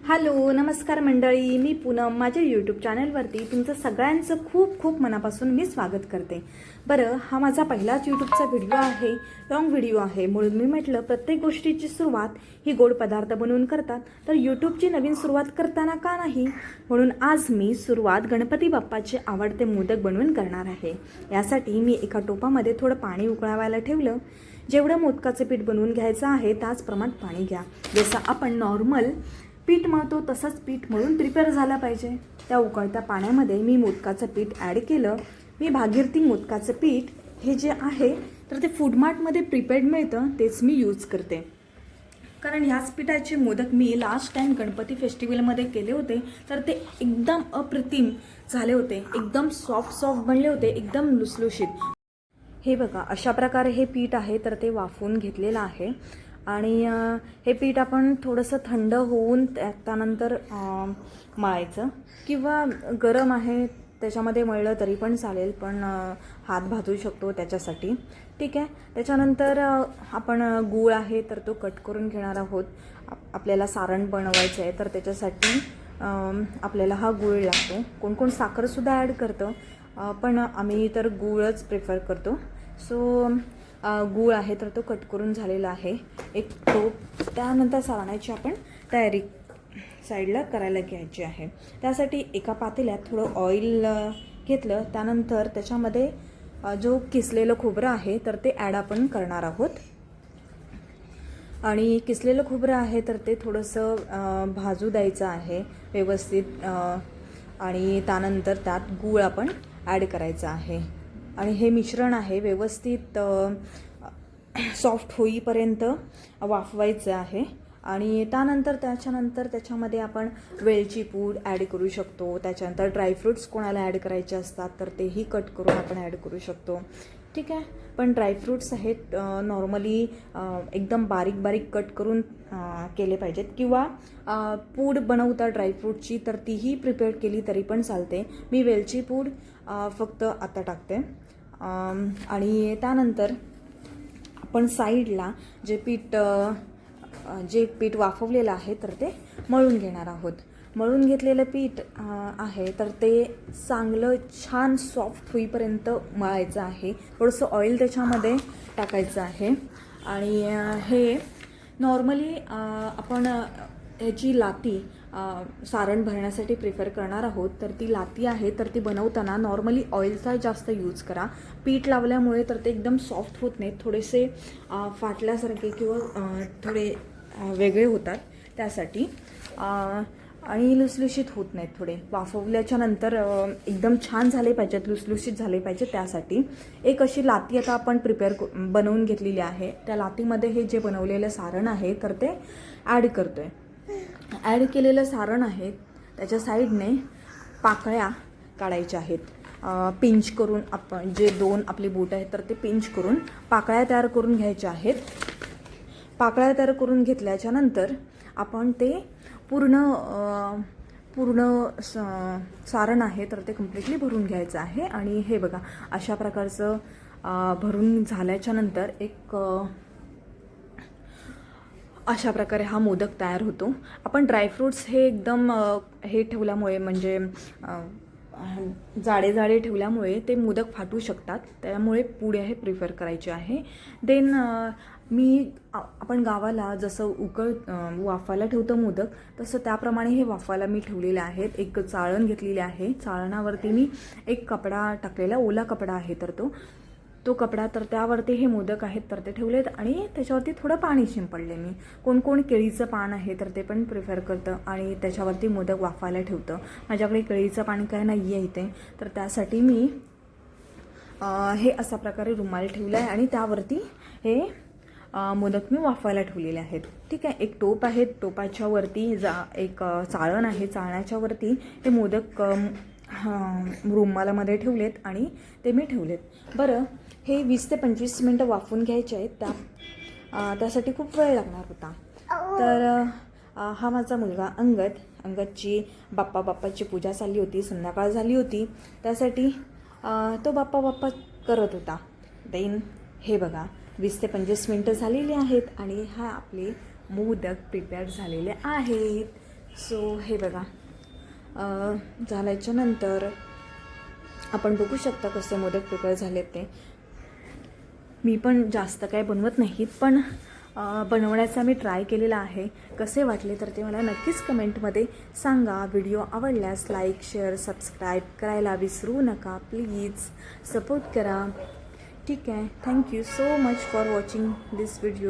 Hello नमस्कार मंडळी, मी पूनम. माझ्या यूट्यूब चॅनलवरती तुमचं सगळ्यांचं खूप खूप मनापासून मी स्वागत करते. बरं, हा माझा पहिलाच यूट्यूबचा व्हिडिओ आहे, लॉंग व्हिडिओ आहे, म्हणून मी म्हटलं प्रत्येक गोष्टीची सुरुवात ही गोड पदार्थ बनवून करतात, तर यूट्यूबची नवीन सुरुवात करताना का नाही, म्हणून आज मी सुरुवात गणपती बाप्पाचे आवडते मोदक बनवून करणार आहे. यासाठी मी एका टोपामध्ये थोडं पाणी उकळावायला ठेवलं. जेवढं मोदकाचं पीठ बनवून घ्यायचं आहे त्याच प्रमाणात पाणी घ्या. जसं आपण नॉर्मल पीठ मळतो तसंच पीठ मळून प्रिपेअर झालं पाहिजे. त्या उकळत्या पाण्यामध्ये मी मोदकाचं पीठ ॲड केलं. मी भागीरथी मोदकाचं पीठ हे जे आहे तर ते फूडमार्टमध्ये प्रिपेअर्ड मिळतं, तेच मी यूज करते. कारण ह्याच पिठाचे मोदक मी लास्ट टाईम गणपती फेस्टिवलमध्ये केले होते, तर ते एकदम अप्रतिम झाले होते. एकदम सॉफ्ट बनले होते, एकदम लुसलुशीत. हे बघा, अशा प्रकारे हे पीठ आहे तर ते वाफवून घेतलेलं आहे. आणि हे पीठ आपण थोडंसं थंड होऊन त्यानंतर मळायचं, किंवा गरम आहे त्याच्यामध्ये मळलं तरी पण चालेल, पण हात भाजू शकतो त्याच्यासाठी. ठीक आहे. त्याच्यानंतर आपण गूळ आहे तर तो कट करून घेणार आहोत. आपल्याला सारण बनवायचं आहे तर त्याच्यासाठी आपल्याला हा गूळ लागतो. कोण कोण साखरसुद्धा ॲड करतं, पण आम्ही तर गूळच प्रिफर करतो. सो गूळ आहे तर तो कट करून झालेला आहे. एक टोप. त्यानंतर सारणाची आपण तयारी साईडला करायला घ्यायची आहे. त्यासाठी एका पातेल्यात थोडं ऑइल घेतलं. त्यानंतर त्याच्यामध्ये जो किसलेलं खोबरं आहे तर ते ॲड आपण करणार आहोत. आणि किसलेलं खोबरं आहे तर ते थोडंसं भाजू द्यायचं आहे व्यवस्थित. आणि त्यानंतर त्यात गूळ आपण ॲड करायचं आहे. आणि हे मिश्रण आहे व्यवस्थित सॉफ्ट होईपर्यंत वाफवायचं आहे. आणि त्यानंतर त्याच्यामध्ये आपण वेलची पूड ॲड करू शकतो. त्याच्यानंतर ड्रायफ्रूट्स कोणाला ॲड करायचे असतात तर तेही कट करून आपण ॲड करू शकतो. ठीक आहे. पण ड्रायफ्रूट्स आहेत नॉर्मली एकदम बारीक कट करून केले पाहिजेत, किंवा पूड बनवता ड्रायफ्रूटची तर तीही प्रिपेअर केली तरी पण चालते. मी वेलची पूड फक्त आता टाकते. आणि त्यानंतर आपण साईडला जे पीठ वाफवलेलं आहे तर ते मळून घेणार आहोत. मळून घेतलेलं पीठ आहे तर ते चांगलं छान सॉफ्ट होईपर्यंत मळायचं आहे. थोडंसं ऑइल त्याच्यामध्ये टाकायचं आहे. आणि हे नॉर्मली आपण ह्याची लाती सारण भरण्यासाठी प्रिफर करणार आहोत. तर ती लाती आहे तर ती बनवताना नॉर्मली ऑइलचा जास्त यूज करा. पीठ लावल्यामुळे तर ते एकदम सॉफ्ट होत नाहीत, थोडेसे फाटल्यासारखे किंवा थोडे वेगळे होतात त्यासाठी. आणि लुसलुशीत होत नाहीत. थोडे वाफवल्याच्या नंतर एकदम छान झाले पाहिजेत, लुसलुशीत झाले पाहिजे. त्यासाठी एक अशी लाती आता आपण बनवून घेतलेली आहे. त्या लातीमध्ये हे जे बनवलेलं सारण आहे तर ते ॲड करतो आहे. ॲड केलेलं सारण आहे त्याच्या साईडने पाकळ्या काढायच्या आहेत. पिंच करून आपण जे दोन आपली बोट आहेत तर ते पिंच करून पाकळ्या तयार करून घ्यायच्या आहेत. पाकळ्या तयार करून घेतल्याच्या नंतर आपण ते पूर्ण सारण आहे तर ते कम्प्लिटली भरून घ्यायचं आहे. आणि हे बघा, अशा प्रकारचं भरून झाल्याच्या नंतर अशा प्रकारे हा मोदक तयार होतो. आपण ड्रायफ्रूट्स हे एकदम हे ठेवल्यामुळे, म्हणजे जाडे ठेवल्यामुळे ते मोदक फाटू शकतात, त्यामुळे पुढे हे प्रिफर करायचे आहे. देन आपण गावाला जसं वाफायला ठेवतो मोदक, तसं त्याप्रमाणे हे वाफायला मी ठेवलेले आहेत. एक चाळण घेतलेली आहे. चाळणावरती मी एक कपडा टाकलेला, ओला कपडा आहे तर तो कपडा, तर त्यावरती हे मोदक आहेत तर ते ठेवलेत. आणि त्याच्यावरती थोडं पाणी शिंपडले मी. कोण केळीचं पान आहे तर ते पण प्रिफर करतं आणि त्याच्यावरती मोदक वाफायला ठेवतं. माझ्याकडे केळीचं पाणी काय नाही आहे इथे, तर त्यासाठी मी हे अशा प्रकारे रुमाल ठेवला आहे आणि त्यावरती हे मोदक मी वाफायला ठेवलेले आहेत. ठीक आहे. एक टोप आहे, टोपाच्या वरती एक चाळण आहे, चाळण्याच्या वरती हे मोदक रुमालामध्ये ठेवलेत आणि ते मी ठेवलेत. बरं, हे 20 ते 25 मिनटं वाफवून घ्यायचे आहेत. त्यासाठी खूप वेळ लागणार होता. तर हा माझा मुलगा अंगदची बाप्पाची पूजा चालली होती, संध्याकाळ झाली होती, त्यासाठी तो बाप्पा करत होता. देन हे बघा, 20 ते 25 मिनटं झालेली आहेत आणि हा आपले मोदक प्रिपेअर झालेले आहेत. सो हे बघा झाल्याच्या नंतर आपण बघू शकता कसे मोदक प्रिपेअर झाले ते. मी पण जास्त काय बनवत नाही, पण बनवण्याचा मी ट्राय केलेला आहे. कसे वाटले तर ते मला नक्कीच कमेंटमध्ये सांगा. व्हिडिओ आवडल्यास लाईक शेअर सबस्क्राईब करायला विसरू नका. प्लीज सपोर्ट करा. ठीक आहे. Thank you so much for watching this video.